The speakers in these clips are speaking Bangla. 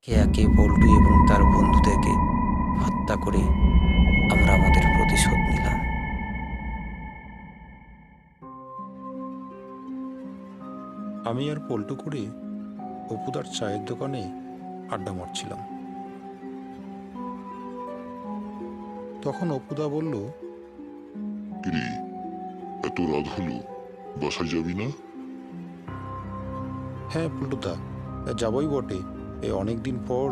একে পল্টু এবং তার বন্ধুদেরকে হত্যা করে আমরা আমাদের প্রতিশোধ নিলাম। আমি আর পল্টু করে অপুদার চায়ের দোকানে আড্ডা মারছিলাম। তখন অপুদা বলল, কিরে, এত রাত হলো, বাসায় যাবি না? হ্যাঁ পল্টুদা, যাবই বটে। অনেক দিন পর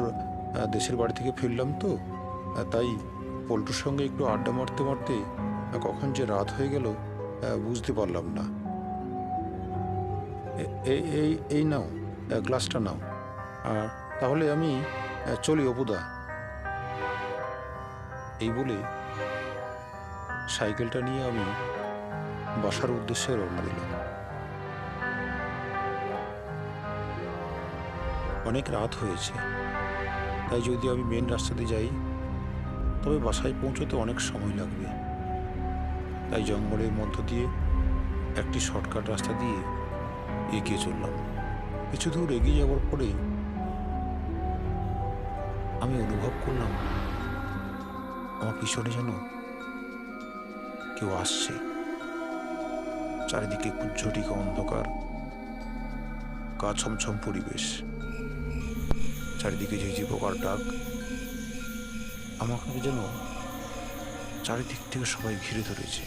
দেশের বাড়ি থেকে ফিরলাম তো, তাই পল্টুর সঙ্গে একটু আড্ডা মারতে মারতে কখন যে রাত হয়ে গেল বুঝতে পারলাম না। এই এই এই নাও, গ্লাসটা নাও। তাহলে আমি চলি অপুদা। এই বলে সাইকেলটা নিয়ে আমি বাসার উদ্দেশ্যে রওনা দিলাম। অনেক রাত হয়েছে, তাই যদি আমি মেন রাস্তা দিয়ে যাই তবে বাসায় পৌঁছতে অনেক সময় লাগবে। তাই জঙ্গলের মধ্য দিয়ে একটি শর্টকাট রাস্তা দিয়ে এগিয়ে চললাম। কিছু দূর এগিয়ে যাওয়ার পরে আমি অনুভব করলাম আমার পিছনে যেন কেউ আসছে। চারিদিকে কুজ্ঝটিকা অন্ধকার, গা ছমছম পরিবেশ, চারিদিকে ঝিঝি পোকার ডাক। আমাকে যেন চারিদিক থেকে সবাই ঘিরে ধরেছে।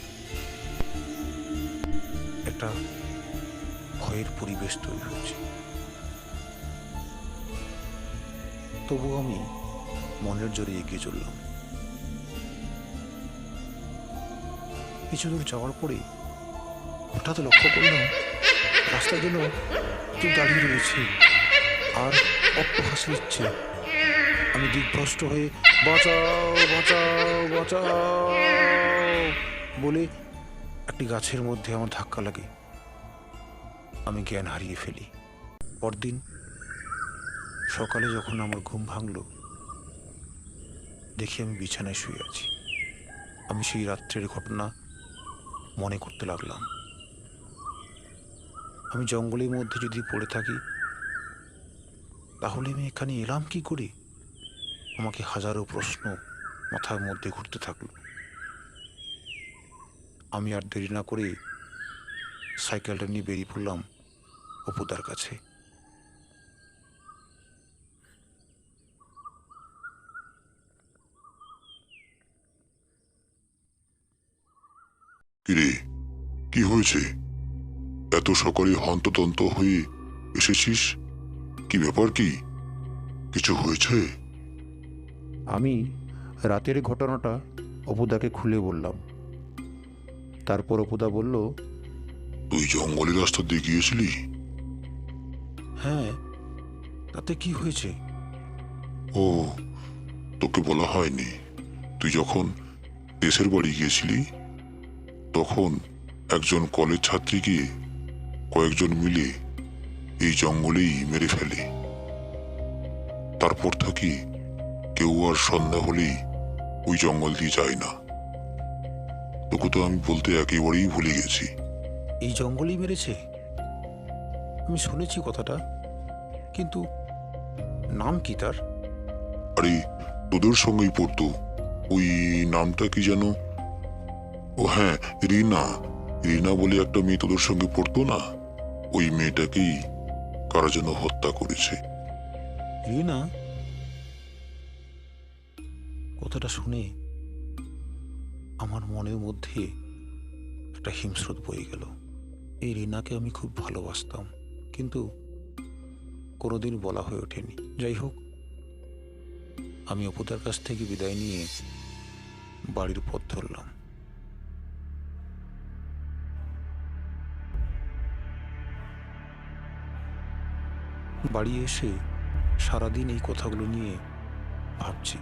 একটা ভয়ের পরিবেশ তৈরি হচ্ছে। তবু আমি মনের জোরে এগিয়ে চললাম। কিছু দূর যাওয়ার পরে হঠাৎ লক্ষ্য করলাম রাস্তায় যেন কেউ দাঁড়িয়ে রয়েছে আর অট্টহাসি দিচ্ছে। আমি দিকভ্রষ্ট হয়ে বাঁচাও বাঁচাও বাঁচাও বলে একটি গাছের মধ্যে আমার ধাক্কা লাগে। আমি জ্ঞান হারিয়ে ফেলি। পরদিন সকালে যখন আমার ঘুম ভাঙল, দেখি আমি বিছানায় শুয়ে আছি। আমি সেই রাত্রের ঘটনা মনে করতে লাগলাম। আমি জঙ্গলের মধ্যে যদি পড়ে থাকি তাহলে আমি এখানে এলাম কি করে? আমাকে হাজারো প্রশ্ন মাথার মধ্যে ঘুরতে থাকলো। আমি আর দেরি না করে সাইকেলটা নিয়ে বেরিয়ে পড়লাম অপুদার কাছে। কিরে, কি হয়েছে? এত সকালে হন্তদন্ত হয়ে এসেছিস? কি ব্যাপার, কি কিছু হয়েছে? আমি রাতের ঘটনাটা অপুদাকে খুলে বললাম। তারপর অপুদা বলল, তুই জঙ্গলের রাস্তা দিয়ে গিয়েছিলি? হ্যাঁ, তাতে কি হয়েছে? ও, তোকে বলা হয়নি। তুই যখন দেশের বাড়ি গিয়েছিলি তখন একজন কলেজ ছাত্রীকে কয়েকজন মিলে এই জঙ্গলেই মেরে ফেলে। তারপর থাকি কেউ আর সন্ধ্যা হলেই ওই জঙ্গল দিয়ে যায় না। তোকে তো আমি বলতে একেবারেই ভুলে গেছি। এই জঙ্গলেই মেরেছে? আমি শুনেছি কথাটা, কিন্তু নাম কি তার? আরে, তোদের সঙ্গেই পড়তো। ওই নামটা কি যেন? ও হ্যাঁ, রিনা। রিনা বলে একটা মেয়ে তোদের সঙ্গে পড়তো না? ওই মেয়েটাকেই কারা যেন হত্যা করেছে। রিনা? কথাটা শুনে আমার মনের মধ্যে একটা হিমস্রোত বয়ে গেল। এই রিনাকে আমি খুব ভালোবাসতাম, কিন্তু কোনোদিন বলা হয়ে ওঠেনি। যাই হোক, আমি অপুদার কাছ থেকে বিদায় নিয়ে বাড়ির পথ ধরলাম। বাড়ি এসে সারাদিন এই কথাগুলো নিয়ে ভাবছি,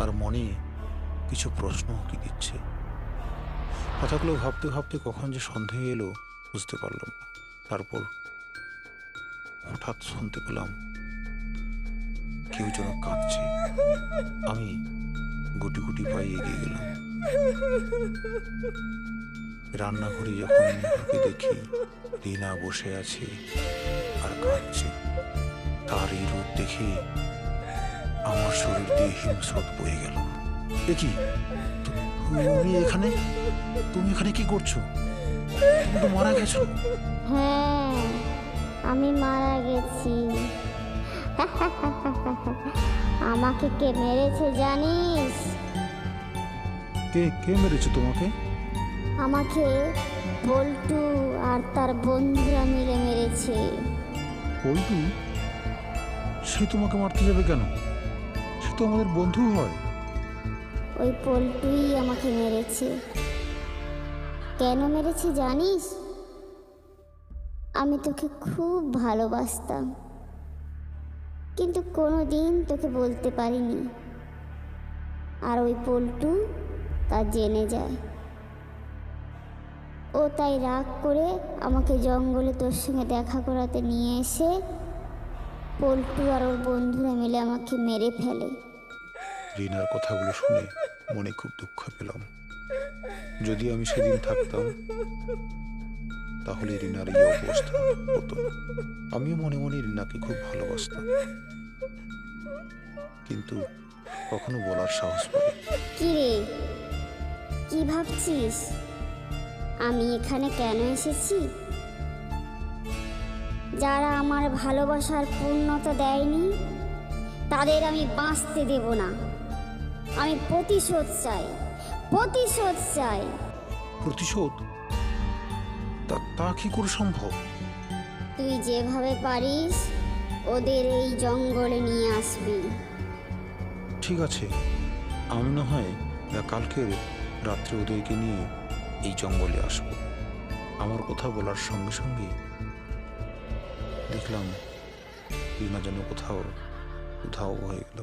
আর মনে কিছু প্রশ্ন উঁকি দিচ্ছে। কথাগুলো ভাবতে ভাবতে কখন যে সন্দেহ এলো বুঝতে পারলাম না। তারপর হঠাৎ শুনতে পেলাম কেউ যেন কাঁদছে। আমি গুটি গুটি পায়ে এগিয়ে গেলাম। রান্নাঘরে যখন ঢুকে দেখি রিনা বসে আছে আর কাঁদছে। তার এই রূপ দেখে আমার শরীর দিয়ে হিমস্রোত বয়ে গেল। এ কি, তুমি এখানে কি করছো? তুমি তো মারা গেছো। হ্যাঁ, আমি মারা গেছি। আমাকে কে মেরেছে জানিস? কে মেরেছে তোমাকে? আমাকে পল্টু আর তার বন্ধুরা মিলে মেরেছে। পল্টু? সে তোমাকে মারতে যাবে কেন? সে তো আমাদের বন্ধু হয়। ওই পল্টুই আমাকে মেরেছে। কেন মেরেছে জানিস? আমি তোকে খুব ভালোবাসতাম, কিন্তু কোনোদিন তোকে বলতে পারিনি। আর ওই পল্টু তা জেনে যায়। ও তাই রাগ করে আমাকে জঙ্গলে তোর সঙ্গে দেখা করাতে নিয়ে এসে পল্টু আর ওর বন্ধুরা মিলে আমাকে মেরে ফেলে। রিনার কথাগুলো শুনে মনে খুব দুঃখ পেলাম। যদি আমি সেদিন থাকতাম তাহলে রিনার এই অবস্থা হতো। আমিও মনে মনে রিনাকে খুব ভালোবাসতাম, কিন্তু কখনো বলার সাহস পাই। কি রে, কি ভাবছিস আমি এখানে কেন এসেছি? যারা আমার ভালোবাসার পূর্ণতা দেয়নি তাদের আমি বাঁচতে দেব না। আমি প্রতিশোধ চাই। প্রতিশোধ? তা কি করে সম্ভব? তুই যেভাবে পারিস ওদের এই জঙ্গলে নিয়ে আসবি। ঠিক আছে, আমি না হয় কালকে রাত্রে ওদেরকে নিয়ে এই জঙ্গলে আসবো। আমার কথা বলার সঙ্গে সঙ্গে দেখলাম রিনা যেন কোথাও হয়ে গেল।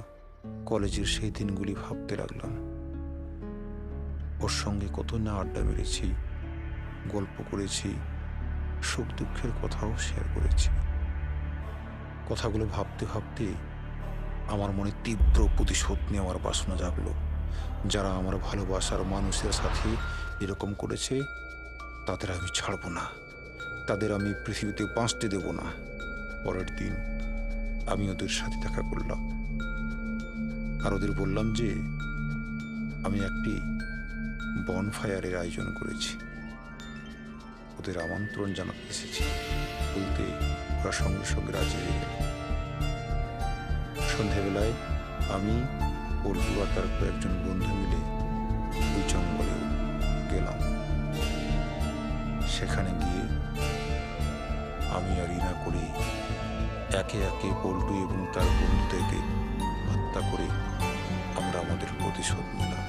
কলেজের সেই দিনগুলি ভাবতে লাগলাম। ওর সঙ্গে কত না আড্ডা মেরেছি, গল্প করেছি, সুখ দুঃখের কথাও শেয়ার করেছি। কথাগুলো ভাবতে ভাবতে আমার মনে তীব্র প্রতিশোধ নেওয়ার বাসনা জাগলো। যারা আমার ভালোবাসার মানুষের সাথে এরকম করেছে তাদের আমি ছাড়বো না, তাদের আমি পৃথিবীতে বাঁচতে দেব না। পরের দিন আমি ওদের সাথে দেখা করলাম আর ওদের বললাম যে আমি একটি বনফায়ারের আয়োজন করেছি, ওদের আমন্ত্রণ জানাতে এসেছি। বলতে ওরা সঙ্গে সঙ্গে রাজি হয়ে গেল। সন্ধেবেলায় আমি, পল্টু আর তার কয়েকজন বন্ধু মিলে ওই জঙ্গলে গেলাম। সেখানে গিয়ে আমি আর রিনা করে একে একে পল্টু এবং তার বন্ধুদেরকে হত্যা করে আমরা আমাদের প্রতিশোধ নিলাম।